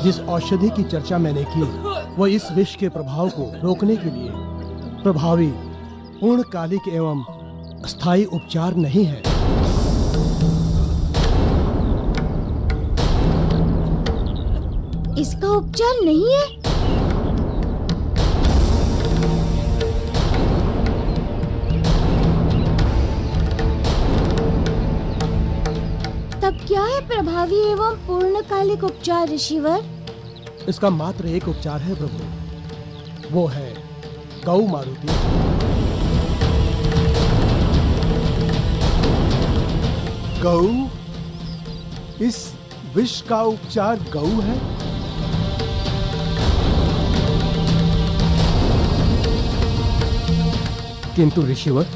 जिस औषधि की चर्चा मैंने की वह इस विष के प्रभाव को रोकने के लिए प्रभावी पूर्णकालिक एवं स्थायी उपचार नहीं है। इसका उपचार नहीं है? तब क्या है प्रभावी एवं पूर्णकालिक उपचार ऋषिवर? इसका मात्र एक उपचार है प्रभु, वो है गौ मारुति। गौ? इस विष का उपचार गौ है? किंतु ऋषिवर,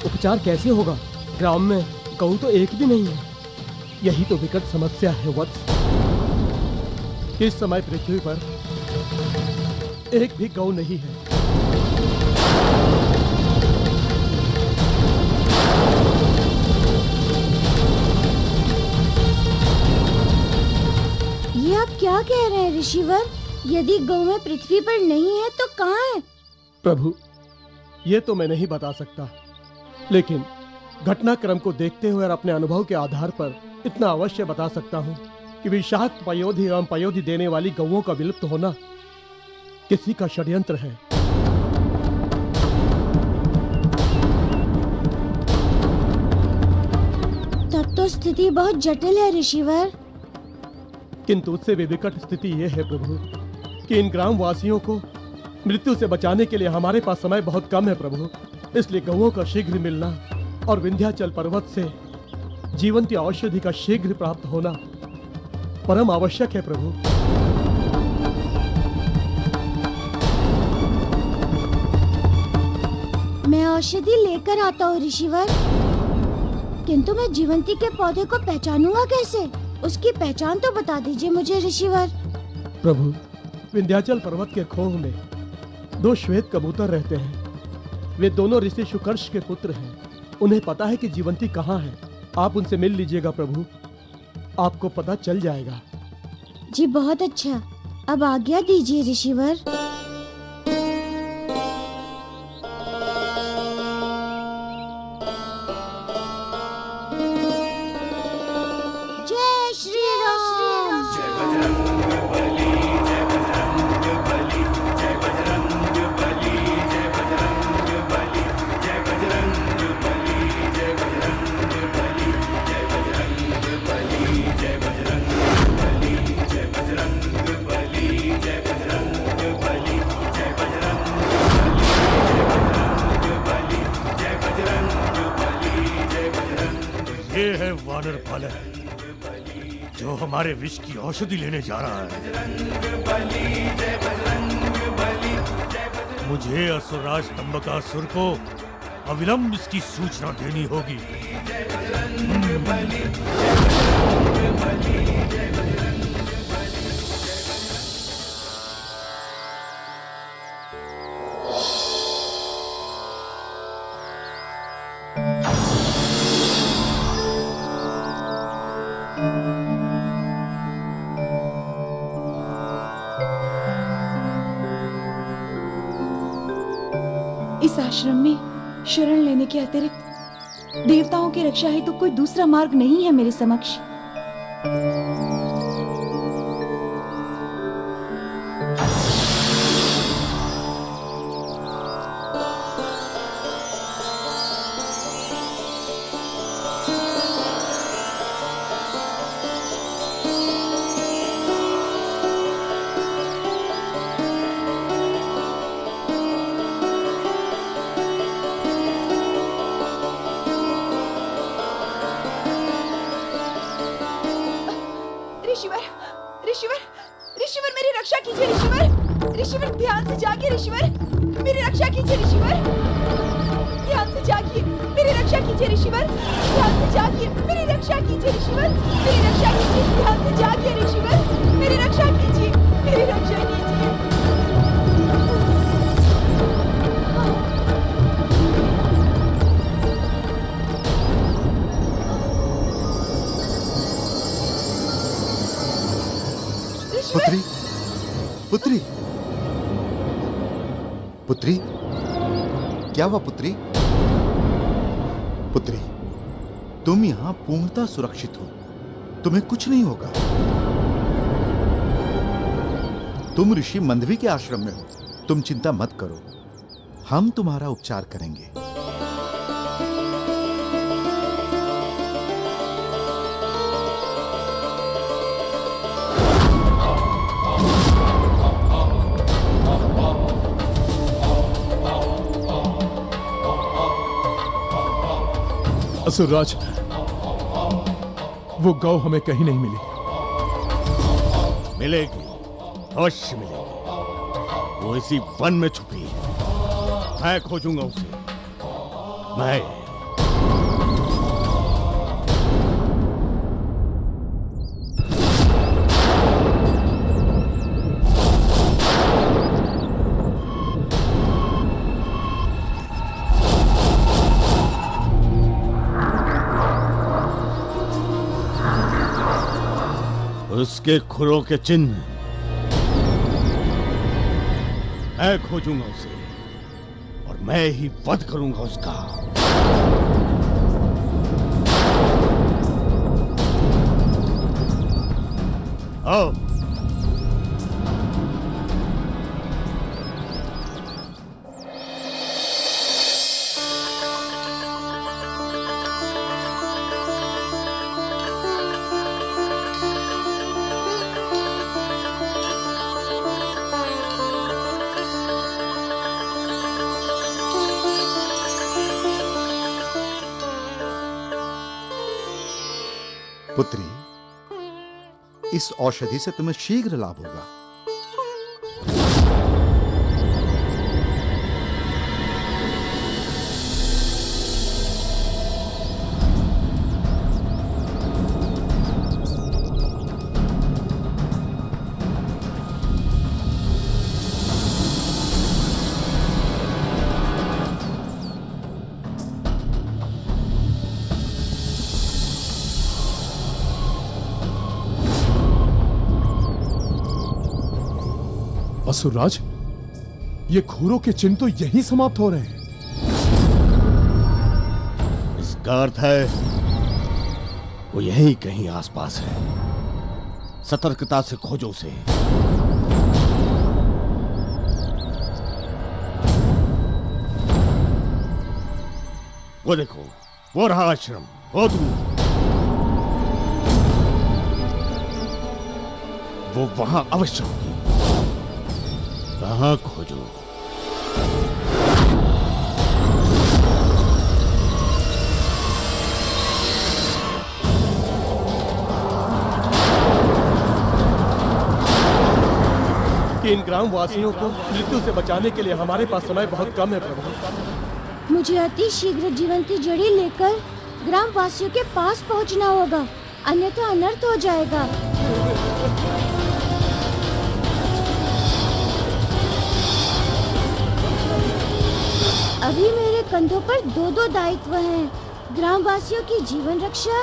उपचार कैसे होगा? ग्राम में गौ तो एक भी नहीं है। यही तो विकट समस्या है वत्स। इस समय पृथ्वी पर एक भी गौ नहीं है। ये आप क्या कह रहे हैं ऋषिवर? यदि गौएं पृथ्वी पर नहीं है तो कहाँ है? प्रभु, ये तो मैं नहीं बता सकता, लेकिन घटनाक्रम को देखते हुए और अपने अनुभव के आधार पर इतना अवश्य बता सकता हूँ कि विषाक्त पयोधि एवं पयोधि देने वाली गौओं का विलुप्त होना किसी का षड्यंत्र है। तब तो स्थिति बहुत जटिल है ऋषिवर। किंतु उससे भी विकट स्थिति ये है प्रभु कि इन ग्राम वासियों को मृत्यु से बचाने के लिए हमारे पास समय बहुत कम है प्रभु। इसलिए गौओं का शीघ्र मिलना और विंध्याचल पर्वत से जीवंती औषधि का शीघ्र प्राप्त होना परम आवश्यक है प्रभु। मैं औषधि लेकर आता हूँ ऋषिवर, किंतु मैं जीवंती के पौधे को पहचानूंगा कैसे? उसकी पहचान तो बता दीजिए मुझे ऋषिवर। प्रभु, विंध्याचल पर्वत के खोह में दो श्वेत कबूतर रहते हैं। वे दोनों ऋषि शुकर्ष के पुत्र हैं। उन्हें पता है कि जीवंती कहाँ है। आप उनसे मिल लीजिएगा प्रभु, आपको पता चल जाएगा। जी बहुत अच्छा, अब आज्ञा दीजिए ऋषिवर। जय श्री राम। ये है वानर बालक जो हमारे विष की औषधि लेने जा रहा है। मुझे असुरराज तंबकासुर को अविलंब इसकी सूचना देनी होगी। इस आश्रम में शरण लेने के अतिरिक्त देवताओं की रक्षा हेतु कोई दूसरा मार्ग नहीं है मेरे समक्ष। ऋषिवर, ऋषिवर, ऋषिवर मेरी रक्षा कीजिए ऋषिवर। ऋषिवर ध्यान से जागिए ऋषिवर, मेरी रक्षा कीजिए ऋषिवर। ध्यान से जागिए, मेरी रक्षा कीजिए ऋषिवर। ध्यान से जागिए, मेरी रक्षा कीजिए ऋषिवर। मेरी रक्षा कीजिए, ध्यान से जागिए ऋषिवर। मेरी रक्षा कीजिए, मेरी रक्षा कीजिए। पुत्री, पुत्री, क्या हुआ पुत्री? पुत्री, तुम यहां पूर्णतः सुरक्षित हो, तुम्हें कुछ नहीं होगा। तुम ऋषि मंदवी के आश्रम में हो, तुम चिंता मत करो, हम तुम्हारा उपचार करेंगे। असुरराज, वो गौ हमें कहीं नहीं मिली। मिलेगी, अवश्य मिलेगी। वो इसी वन में छुपी है। मैं खोजूंगा उसे। मैं उसके खुरों के चिन्ह मैं खोजूंगा उसे, और मैं ही वध करूंगा उसका। आओ। पुत्री, इस औषधि से तुम्हें शीघ्र लाभ होगा। असुरराज, ये खुरों के चिन्ह तो यहीं समाप्त हो रहे हैं। इसका अर्थ है वो यहीं कहीं आसपास है। सतर्कता से खोजो उसे। वो देखो, वो रहा आश्रम, वो दूर। वो वहां अवश्य होगी। कहां खोजो? कि इन ग्राम वासियों को मृत्यु से बचाने के लिए हमारे पास समय बहुत कम है प्रभु। मुझे अति शीघ्र जीवंती जड़ी लेकर ग्राम वासियों के पास पहुंचना होगा, अन्यथा अनर्थ हो जाएगा। अभी मेरे कंधों पर दो दायित्व हैं, ग्रामवासियों की जीवन रक्षा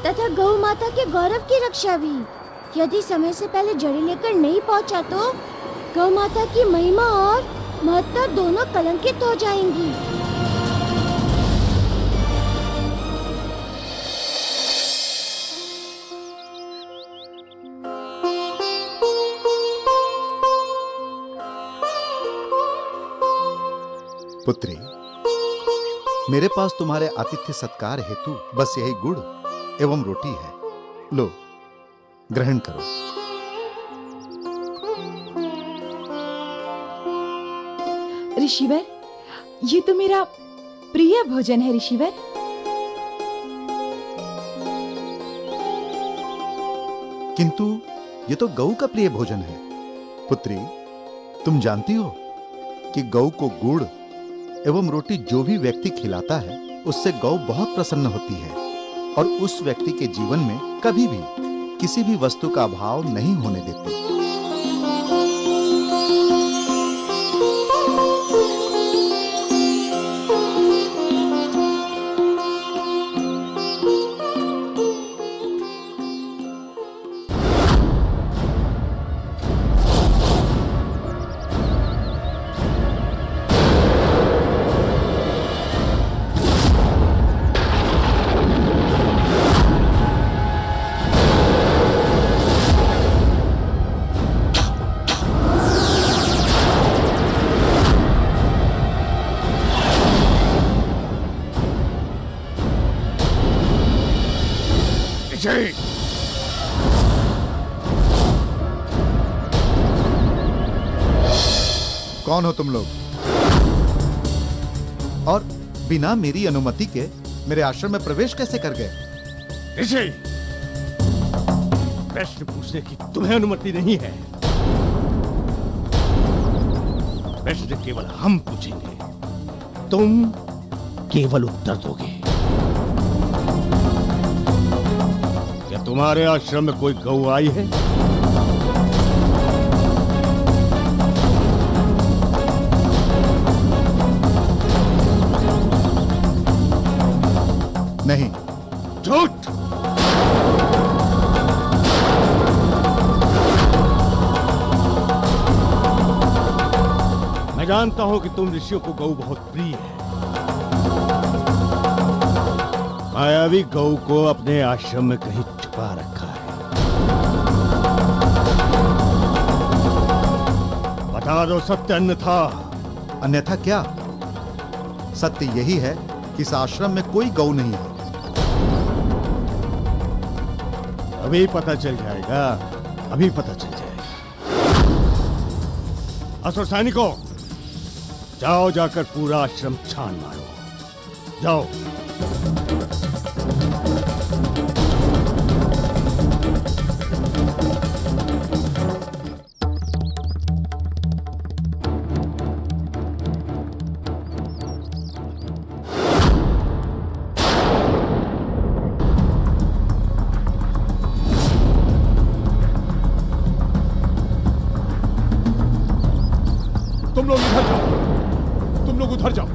तथा गौ माता के गौरव की रक्षा भी। यदि समय से पहले जड़ी लेकर नहीं पहुंचा तो गौ माता की महिमा और महत्ता दोनों कलंकित हो जाएंगी। पुत्री, मेरे पास तुम्हारे आतिथ्य सत्कार हेतु बस यही गुड़ एवं रोटी है। लो, ग्रहण करो। ऋषिवर, ये तो मेरा प्रिय भोजन है ऋषिवर। किंतु ये तो गऊ का प्रिय भोजन है। पुत्री, तुम जानती हो कि गऊ को गुड़ एवं रोटी जो भी व्यक्ति खिलाता है उससे गौ बहुत प्रसन्न होती है और उस व्यक्ति के जीवन में कभी भी किसी भी वस्तु का अभाव नहीं होने देती। ऋषि, कौन हो तुम लोग? और बिना मेरी अनुमति के मेरे आश्रम में प्रवेश कैसे कर गए? ऋषि, प्रश्न पूछने की तुम्हें अनुमति नहीं है। प्रश्न केवल हम पूछेंगे, तुम केवल उत्तर दोगे। क्या तुम्हारे आश्रम में कोई गौ आई है? नहीं। झूठ। मैं जानता हूं कि तुम ऋषियों को गौ बहुत प्रिय है। मायावी गौ को अपने आश्रम में कहीं छुपा रखा है। बता दो सत्य, अन्यथा। अन्यथा क्या? सत्य यही है कि इस आश्रम में कोई गौ नहीं है। अभी पता चल जाएगा, अभी पता चल जाएगा। असुर सैनिकों, जाओ, जाकर पूरा आश्रम छान मारो। जाओ। तुम लोग इधर जाओ, तुम लोग उधर जाओ।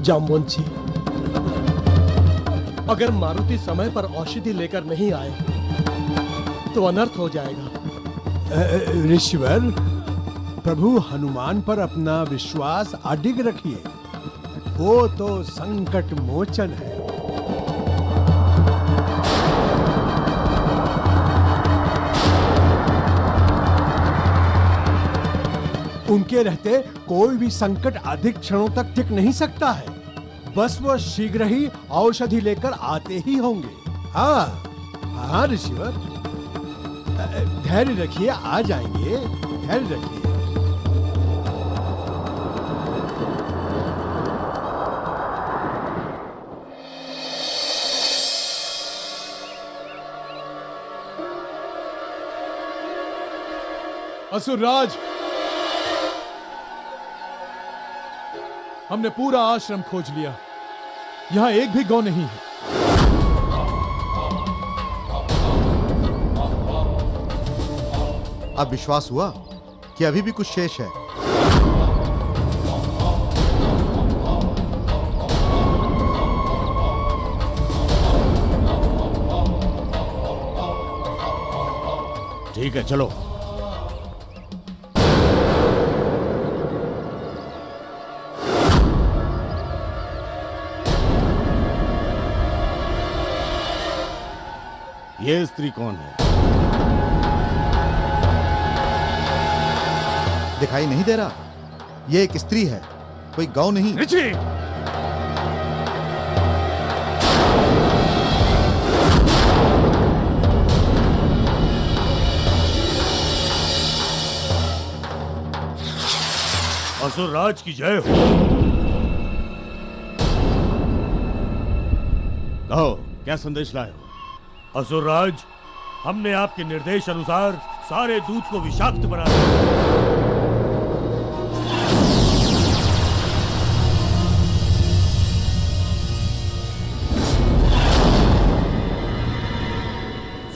जामवंशी, अगर मारुति समय पर औषधि लेकर नहीं आए तो अनर्थ हो जाएगा। ऋषिवर, प्रभु हनुमान पर अपना विश्वास अडिग रखिए। वो तो संकट मोचन है। उनके रहते कोई भी संकट अधिक क्षणों तक टिक नहीं सकता है। बस वो शीघ्र ही औषधि लेकर आते ही होंगे। हाँ हाँ ऋषिवर, धैर्य रखिए, आ जाएंगे। धैर्य रखिए। असुरराज, हमने पूरा आश्रम खोज लिया, यहां एक भी गौ नहीं है। अब विश्वास हुआ कि अभी भी कुछ शेष है। ठीक है, चलो। ये स्त्री कौन है? दिखाई नहीं दे रहा? ये एक स्त्री है, कोई गौ नहीं। ऋषि! असुरराज की जय हो। कहो, क्या संदेश लाए हो? असुरराज, हमने आपके निर्देश अनुसार सारे दूध को विषाक्त बना दिया।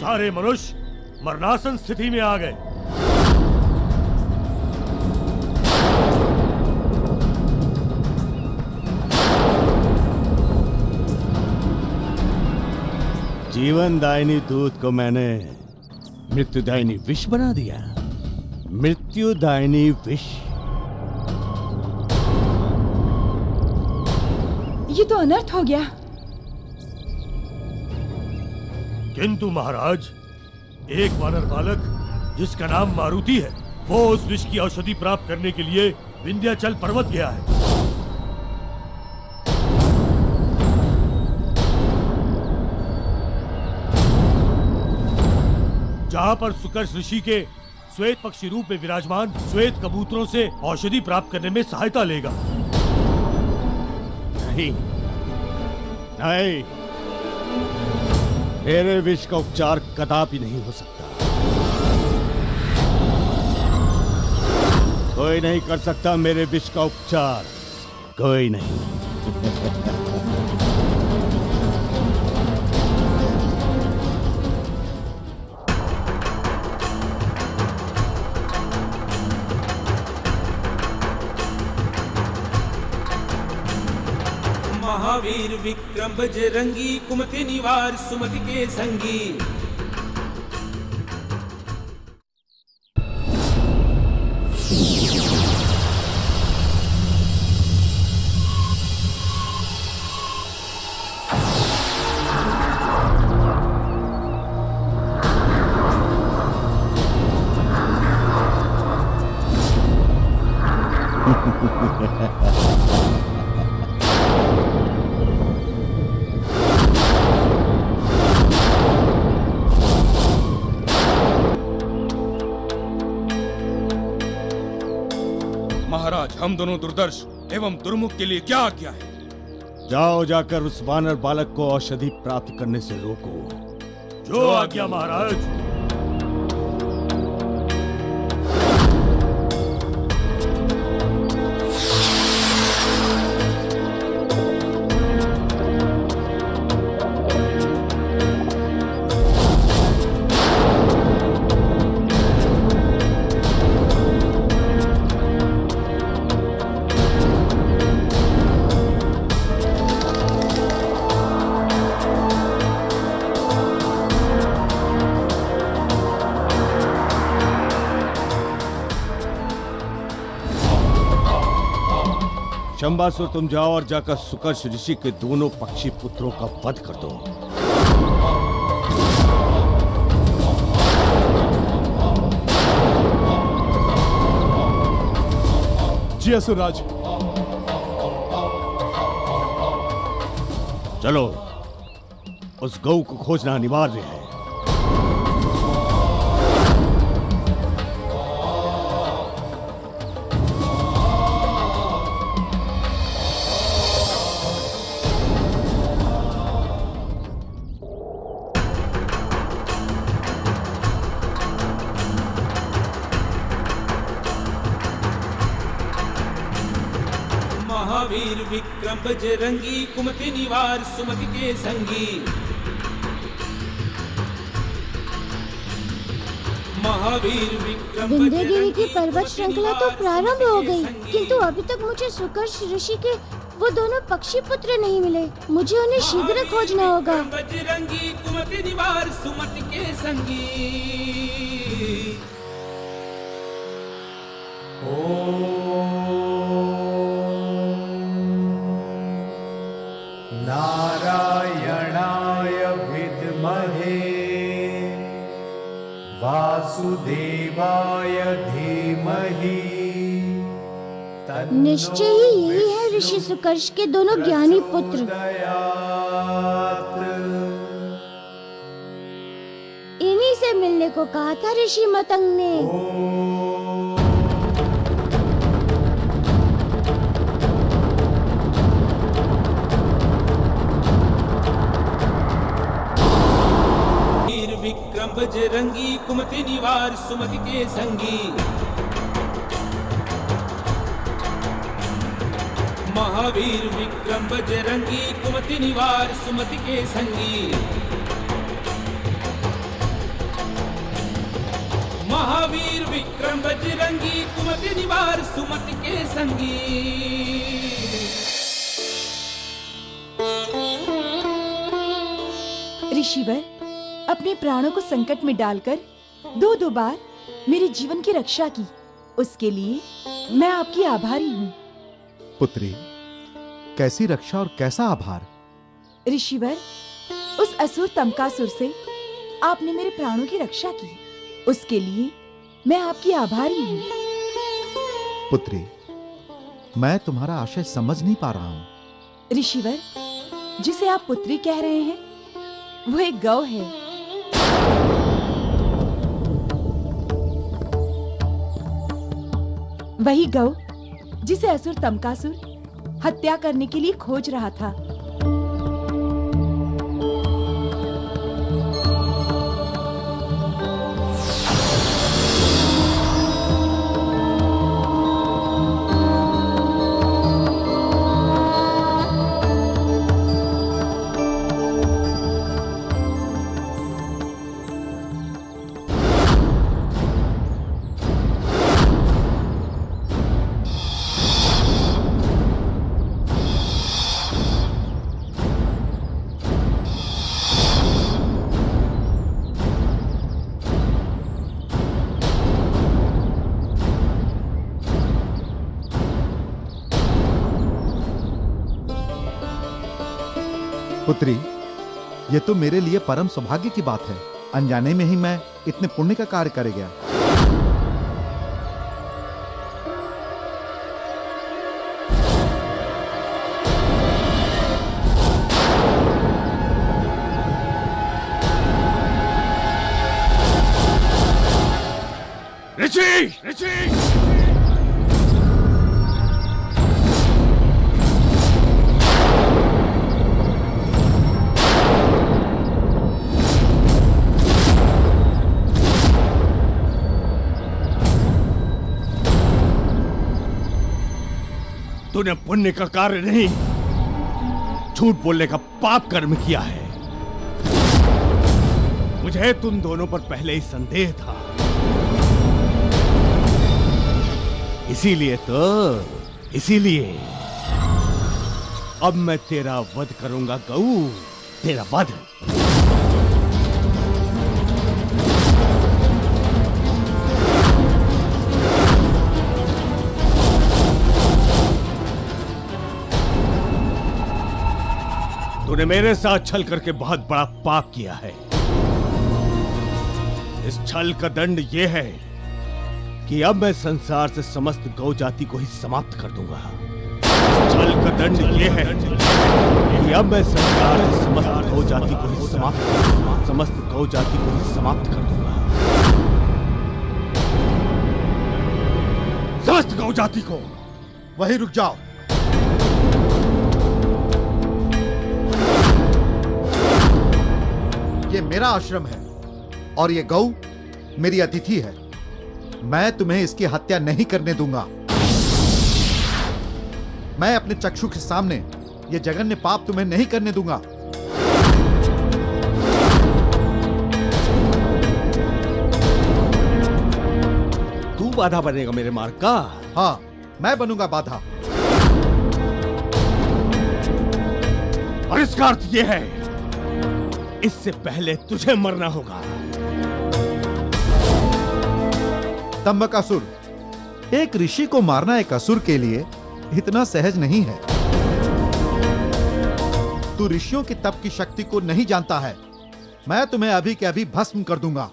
सारे मनुष्य मरणासन स्थिति में आ गए। जीवनदायिनी दूध को मैंने मृत्युदायिनी विष बना दिया। मृत्युदायिनी विष। ये तो अनर्थ हो गया। किंतु महाराज, एक वानर बालक जिसका नाम मारुति है, वो उस विष की औषधि प्राप्त करने के लिए विंध्याचल पर्वत गया है। जहां पर सुकर्ष ऋषि के श्वेत पक्षी रूप में विराजमान श्वेत कबूतरों से औषधि प्राप्त करने में सहायता लेगा। नहीं, नहीं, मेरे विष का उपचार कदापि नहीं हो सकता। कोई नहीं कर सकता मेरे विष का उपचार, कोई नहीं। महावीर विक्रम बजरंगी, कुमति निवार सुमति के संगी। महाराज, हम दोनों दुर्दर्श एवं दुर्मुख के लिए क्या आज्ञा है? जाओ, जाकर उस वानर बालक को औषधि प्राप्त करने से रोको। जो आज्ञा महाराज। शंबासुर, तुम जाओ और जाकर सुकर्ष ऋषि के दोनों पक्षी पुत्रों का वध कर दो। जी असुरराज। चलो, उस गौ को खोजना अनिवार्य है। महावीर विक्रम बजरंगी, कुमति निवार सुमति के संगी। महावीर विक्रम विंध्यगिरि की पर्वत श्रृंखला तो प्रारंभ हो गई, किंतु अभी तक मुझे सुकर्ष ऋषि के वो दोनों पक्षी पुत्र नहीं मिले। मुझे उन्हें शीघ्र खोजना होगा। बजरंगी, कुमति निवार सुमति के संगी। नारायणाय विद्महे वासुदेवाय धीमहि। निश्चय ही यही है ऋषि सुकर्ष के दोनों ज्ञानी पुत्र। इन्हीं से मिलने को कहा था ऋषि मतंग ने। विक्रम बजरंगी, कुमति निवार सुमति के संगी। महावीर विक्रम बजरंगी, कुमति निवार सुमति के संगी। महावीर विक्रम बजरंगी कुमति निवार सुमति के संगी। ऋषिवर, अपने प्राणों को संकट में डालकर दो बार मेरे जीवन की रक्षा की, उसके लिए मैं आपकी आभारी हूँ। पुत्री, कैसी रक्षा और कैसा आभार? ऋषिवर, उस असुर तमकासुर से आपने मेरे प्राणों की रक्षा की, उसके लिए मैं आपकी आभारी हूँ। पुत्री, मैं तुम्हारा आशय समझ नहीं पा रहा हूँ। ऋषिवर, जिसे आप पुत्री कह रहे हैं वो एक गौ है। वही गौ जिसे असुर तमकासुर हत्या करने के लिए खोज रहा था। पुत्री, ये तो मेरे लिए परम सौभाग्य की बात है। अनजाने में ही मैं इतने पुण्य का कार्य कर गया। ऋषि, ऋषि, तूने पुण्य का कार्य नहीं, झूठ बोलने का पाप कर्म किया है। मुझे तुम दोनों पर पहले ही संदेह था, इसीलिए अब मैं तेरा वध करूंगा गऊ, तेरा वध। तूने मेरे साथ छल करके बहुत बड़ा पाप किया है। इस छल का दंड यह है कि अब मैं संसार से समस्त गौ जाति को ही समाप्त कर दूंगा। इस छल का दंड यह है कि अब मैं संसार से समस्त गौ जाति को ही समस्त गौ जाति को ही समाप्त कर दूंगा। समस्त गौ जाति को। वहीं रुक जाओ। ये मेरा आश्रम है और ये गौ मेरी अतिथि है। मैं तुम्हें इसकी हत्या नहीं करने दूंगा। मैं अपने चक्षु के सामने ये जघन्य पाप तुम्हें नहीं करने दूंगा। तू बाधा बनेगा मेरे मार्ग का? हाँ, मैं बनूंगा बाधा। और इसका अर्थ यह है, इससे पहले तुझे मरना होगा। तंबकासुर, एक ऋषि को मारना एक असुर के लिए इतना सहज नहीं है। तू ऋषियों की तप की शक्ति को नहीं जानता है। मैं तुम्हें अभी के अभी भस्म कर दूंगा।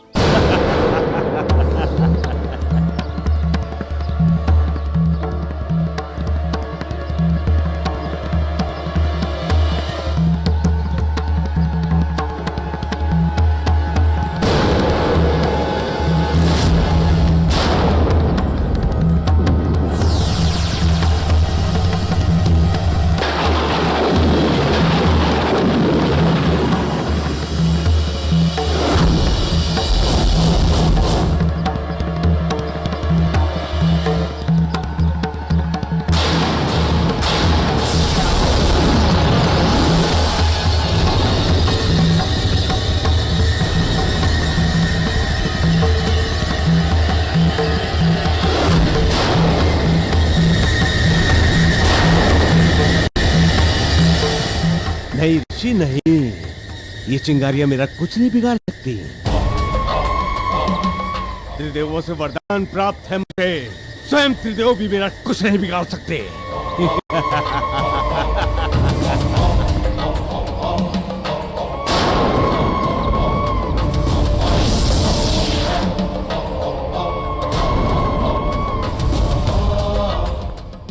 ऋषि नहीं, ये चिंगारियां मेरा कुछ नहीं बिगाड़ सकती। त्रिदेवों से वरदान प्राप्त है मुझे, स्वयं त्रिदेव भी मेरा कुछ नहीं बिगाड़ सकते।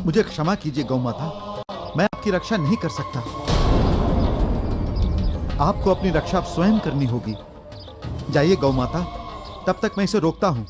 मुझे क्षमा कीजिए गौ माता, मैं आपकी रक्षा नहीं कर सकता। आपको अपनी रक्षा स्वयं करनी होगी। जाइए गौ माता, तब तक मैं इसे रोकता हूं।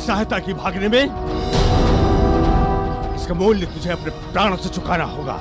सहायता की भागने में इसका मूल्य तुझे अपने प्राणों से चुकाना होगा।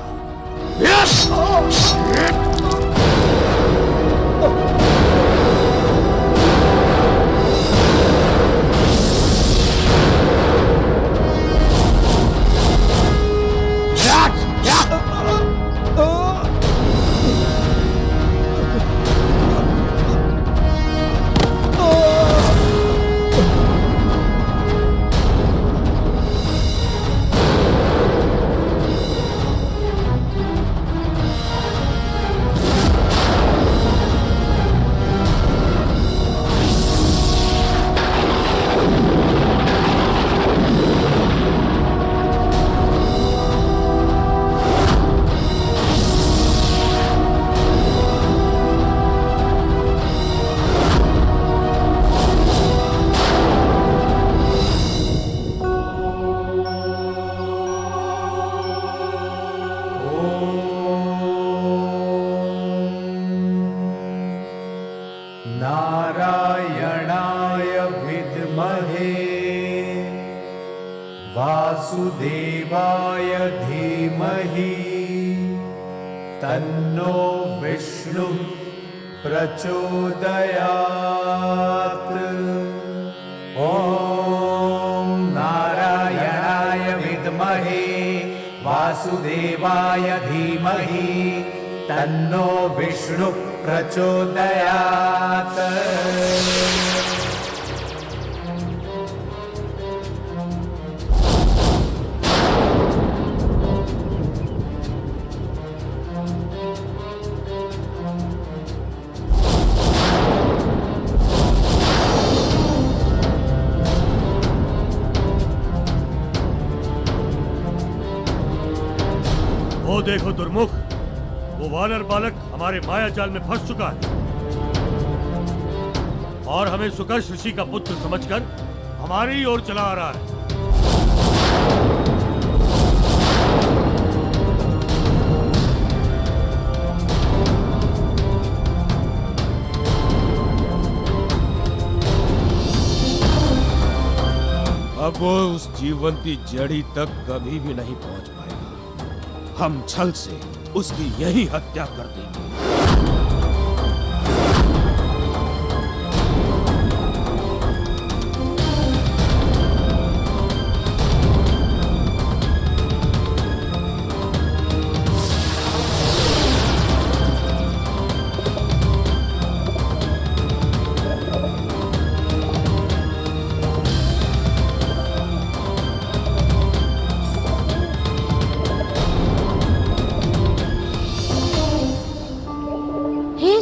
नारायणाय विद्महे वासुदेवाय धीमहि तन्नो विष्णु प्रचोदयात्। ॐ नारायणाय विद्महे वासुदेवाय धीमहि तन्नो विष्णु प्रचोदयात्। वो देखो दुर्मुख, वो वानर बालक हमारे माया जाल में फंस चुका है और हमें सुकर्ष ऋषि का पुत्र समझकर हमारी ही ओर चला आ रहा है। अब वो उस जीवंती जड़ी तक कभी भी नहीं पहुंच पाएगा। हम छल से उसकी यही हत्या कर देंगे।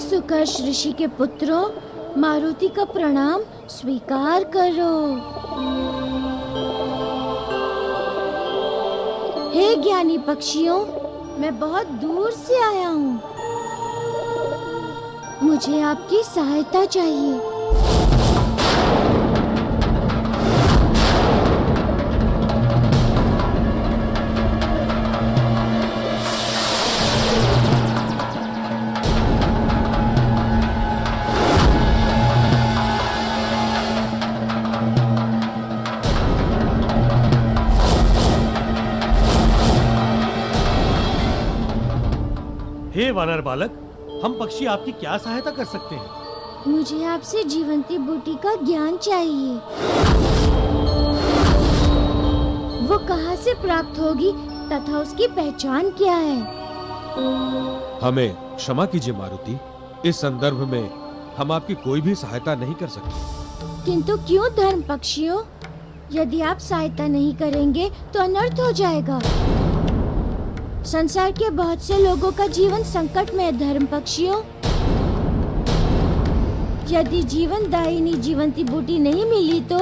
सुकर्ष ऋषि के पुत्रों, मारुति का प्रणाम स्वीकार करो। हे ज्ञानी पक्षियों, मैं बहुत दूर से आया हूँ। मुझे आपकी सहायता चाहिए। हे वानर बालक, हम पक्षी आपकी क्या सहायता कर सकते हैं? मुझे आपसे जीवंती बूटी का ज्ञान चाहिए। वो कहाँ से प्राप्त होगी तथा उसकी पहचान क्या है? हमें क्षमा कीजिए मारुति, इस संदर्भ में हम आपकी कोई भी सहायता नहीं कर सकते। किंतु क्यों धर्म पक्षियों? यदि आप सहायता नहीं करेंगे तो अनर्थ हो जाएगा। संसार के बहुत से लोगों का जीवन संकट में है धर्म पक्षियों। यदि जीवन दायिनी जीवंती बूटी नहीं मिली तो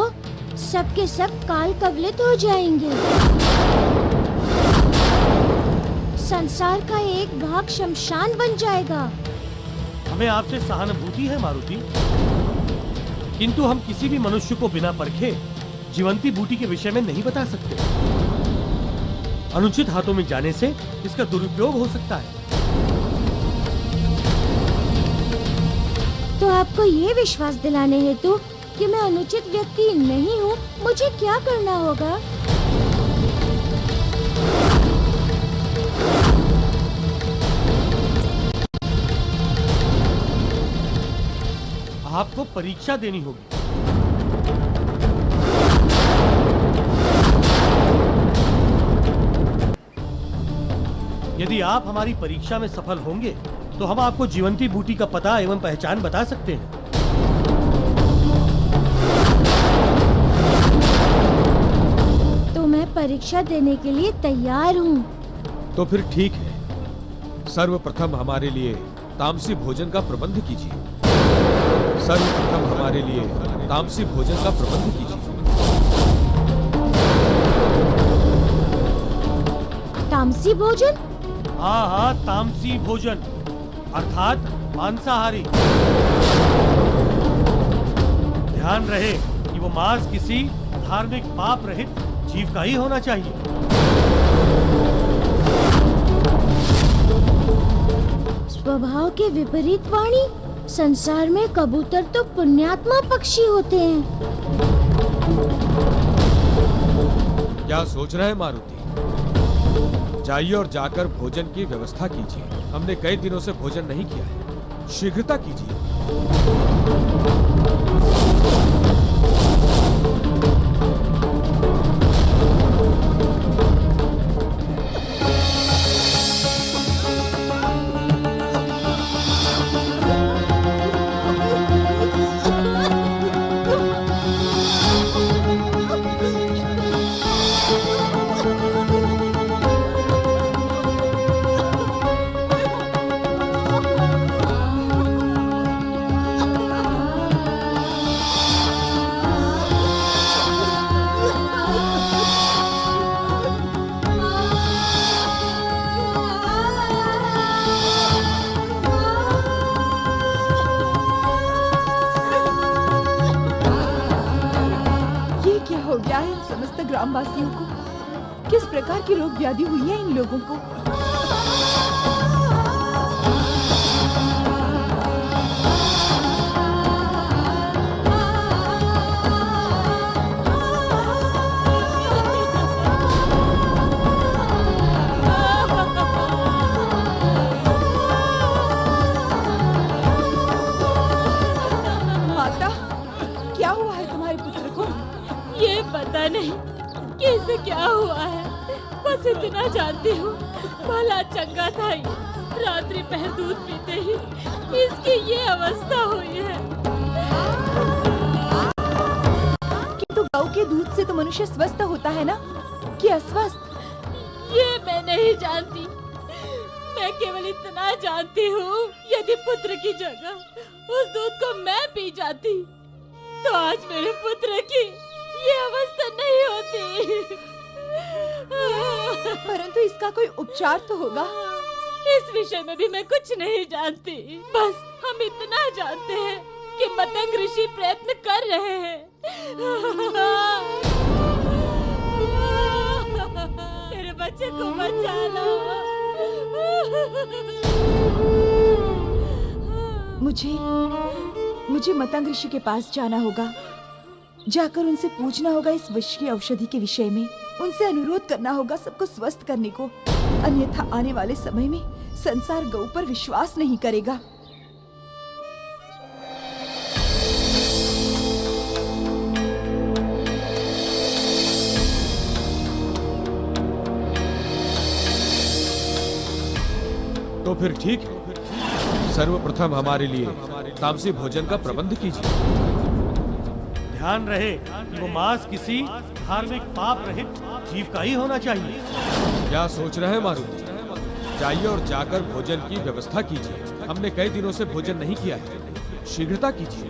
सबके सब काल कवलित हो जाएंगे। संसार का एक भाग शमशान बन जाएगा। हमें आपसे सहानुभूति है मारुति, किंतु हम किसी भी मनुष्य को बिना परखे जीवंती बूटी के विषय में नहीं बता सकते। अनुचित हाथों में जाने से इसका दुरुपयोग हो सकता है। तो आपको ये विश्वास दिलाने हेतु कि मैं अनुचित व्यक्ति नहीं हूँ, मुझे क्या करना होगा? आपको परीक्षा देनी होगी। यदि आप हमारी परीक्षा में सफल होंगे तो हम आपको जीवंती बूटी का पता एवं पहचान बता सकते हैं। तो मैं परीक्षा देने के लिए तैयार हूँ। तो फिर ठीक है, सर्वप्रथम हमारे लिए तामसी भोजन का प्रबंध कीजिए। सर्वप्रथम हमारे लिए तामसी भोजन का प्रबंध कीजिए। तामसी भोजन? हाँ हाँ, तामसी भोजन अर्थात मांसाहारी। ध्यान रहे कि वो मांस किसी धार्मिक पाप रहित जीव का ही होना चाहिए। स्वभाव के विपरीत वाणी। संसार में कबूतर तो पुण्यात्मा पक्षी होते हैं। क्या सोच रहे हैं मारुति? जाइए और जाकर भोजन की व्यवस्था कीजिए। हमने कई दिनों से भोजन नहीं किया है, शीघ्रता कीजिए। ग्रामवासियों को किस प्रकार की रोग व्याधि हुई है इन लोगों को। माता, क्या हुआ है तुम्हारे पुत्र को? ये पता नहीं कैसे क्या हुआ है, बस इतना जानती हूँ भला चंगा था ही, रात्रि पहर दूध पीते ही इसकी ये अवस्था हुई है। किंतु गौ के दूध से तो मनुष्य स्वस्थ होता है ना, कि अस्वस्थ? ये मैं नहीं जानती, मैं केवल इतना जानती हूँ यदि पुत्र की जगह उस दूध को मैं पी जाती तो आज मेरे पुत्र की ये अवस्था नहीं होती। परंतु इसका कोई उपचार तो होगा। इस विषय में भी मैं कुछ नहीं जानती, बस हम इतना जानते हैं कि मतंग ऋषि प्रयत्न कर रहे हैं। मेरे बच्चे को बचा लो। मुझे मतंग ऋषि के पास जाना होगा, जाकर उनसे पूछना होगा इस विष की औषधि के विषय में, उनसे अनुरोध करना होगा सबको स्वस्थ करने को, अन्यथा आने वाले समय में संसार गौ पर विश्वास नहीं करेगा। तो फिर ठीक है, सर्वप्रथम हमारे लिए तामसी भोजन का प्रबंध कीजिए। ध्यान रहे कि वो मांस किसी धार्मिक पाप रहित जीव का ही होना चाहिए। क्या सोच रहे हैं मारुति? जाइए और जाकर भोजन की व्यवस्था कीजिए। हमने कई दिनों से भोजन नहीं किया है, शीघ्रता कीजिए।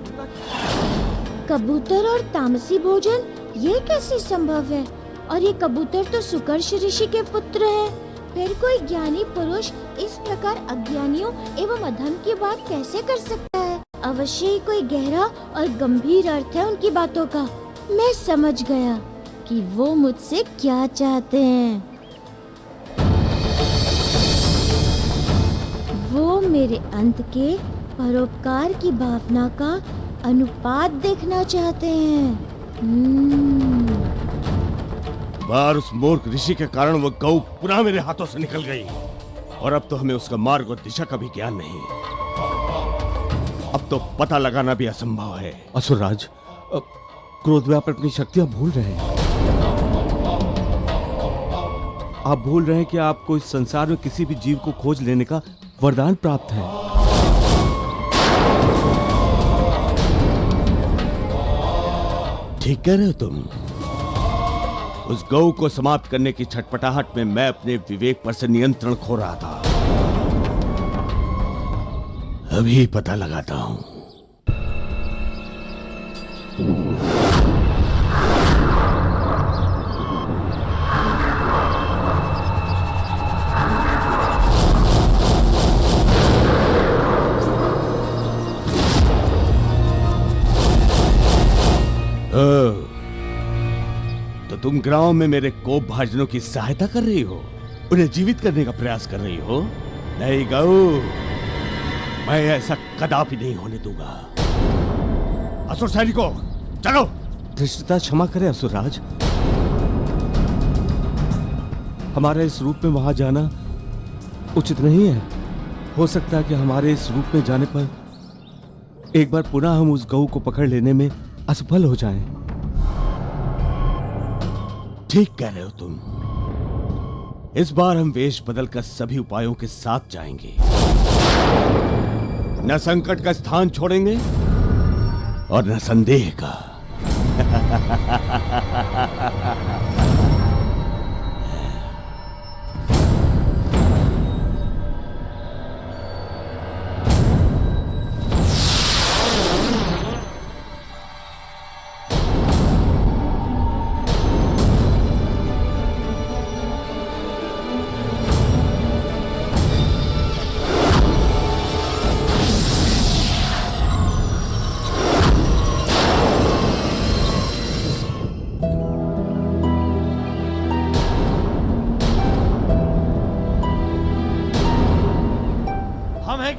कबूतर और तामसी भोजन, ये कैसे संभव है? और ये कबूतर तो सुकर्ष ऋषि के पुत्र हैं। फिर कोई ज्ञानी पुरुष इस प्रकार अज्ञानियों एवं अधम की बात कैसे कर सकता है? अवश्य ही कोई गहरा और गंभीर अर्थ है उनकी बातों का। मैं समझ गया कि वो मुझसे क्या चाहते हैं। वो मेरे अंत के परोपकार की भावना का अनुपात देखना चाहते हैं। बार उस मूर्ख ऋषि के कारण वो गौ पुनः मेरे हाथों से निकल गई और अब तो हमें उसका मार्ग और दिशा का भी ज्ञान नहीं। अब तो पता लगाना भी असंभव है। असुरराज, क्रोध में आप अपनी शक्तियां भूल रहे हैं। आप भूल रहे हैं कि आपको इस संसार में किसी भी जीव को खोज लेने का वरदान प्राप्त है। ठीक कह रहे हो तुम। उस गौ को समाप्त करने की छटपटाहट में मैं अपने विवेक पर से नियंत्रण खो रहा था। अभी पता लगाता हूं। तो तुम ग्राम में मेरे कोप भाजनों की सहायता कर रही हो, उन्हें जीवित करने का प्रयास कर रही हो? नहीं गौ, मैं ऐसा कदापि नहीं होने दूंगा। असुर सैनिकों, चलो। धृष्टता क्षमा करें असुरराज, हमारे इस रूप में वहां जाना उचित नहीं है। हो सकता है कि हमारे इस रूप में जाने पर एक बार पुनः हम उस गौ को पकड़ लेने में असफल हो जाएं। ठीक कह रहे हो तुम। इस बार हम वेश बदलकर सभी उपायों के साथ जाएंगे। न संकट का स्थान छोड़ेंगे और न संदेह का।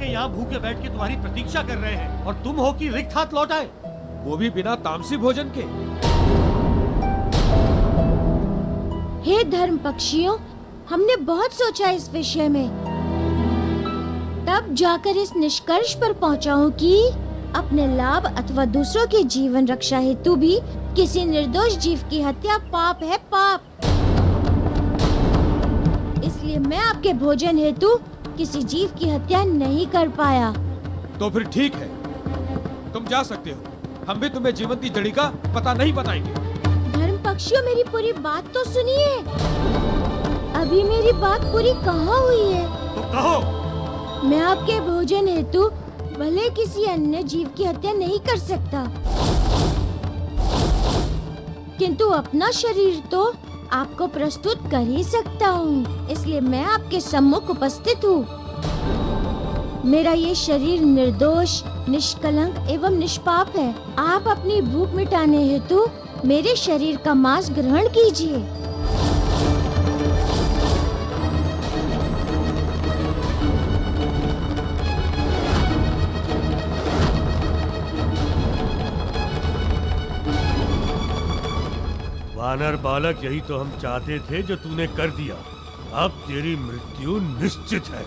यहाँ भूखे बैठ के तुम्हारी प्रतीक्षा कर रहे हैं और तुम हो कि रिक्त हाथ लौट आए, वो भी बिना तामसी भोजन के। हे धर्म पक्षियों, हमने बहुत सोचा इस विषय में, तब जाकर इस निष्कर्ष पर पहुंचा हूं कि अपने लाभ अथवा दूसरों के जीवन रक्षा हेतु भी किसी निर्दोष जीव की हत्या पाप है, पाप। इसलिए मैं आपके भोजन हेतु किसी जीव की हत्या नहीं कर पाया। तो फिर ठीक है, तुम जा सकते हो। हम भी तुम्हें जीवंती जड़ी का पता नहीं बताएंगे। धर्म पक्षियों, मेरी पूरी बात तो सुनिए। अभी मेरी बात पूरी कहाँ हुई है? तो कहो। मैं आपके भोजन हेतु भले किसी अन्य जीव की हत्या नहीं कर सकता, किंतु अपना शरीर तो आपको प्रस्तुत कर ही सकता हूँ। इसलिए मैं आपके सम्मुख उपस्थित हूँ। मेरा ये शरीर निर्दोष, निष्कलंक एवं निष्पाप है। आप अपनी भूख मिटाने हेतु मेरे शरीर का मांस ग्रहण कीजिए। वानर बालक, यही तो हम चाहते थे जो तूने कर दिया। अब तेरी मृत्यु निश्चित है।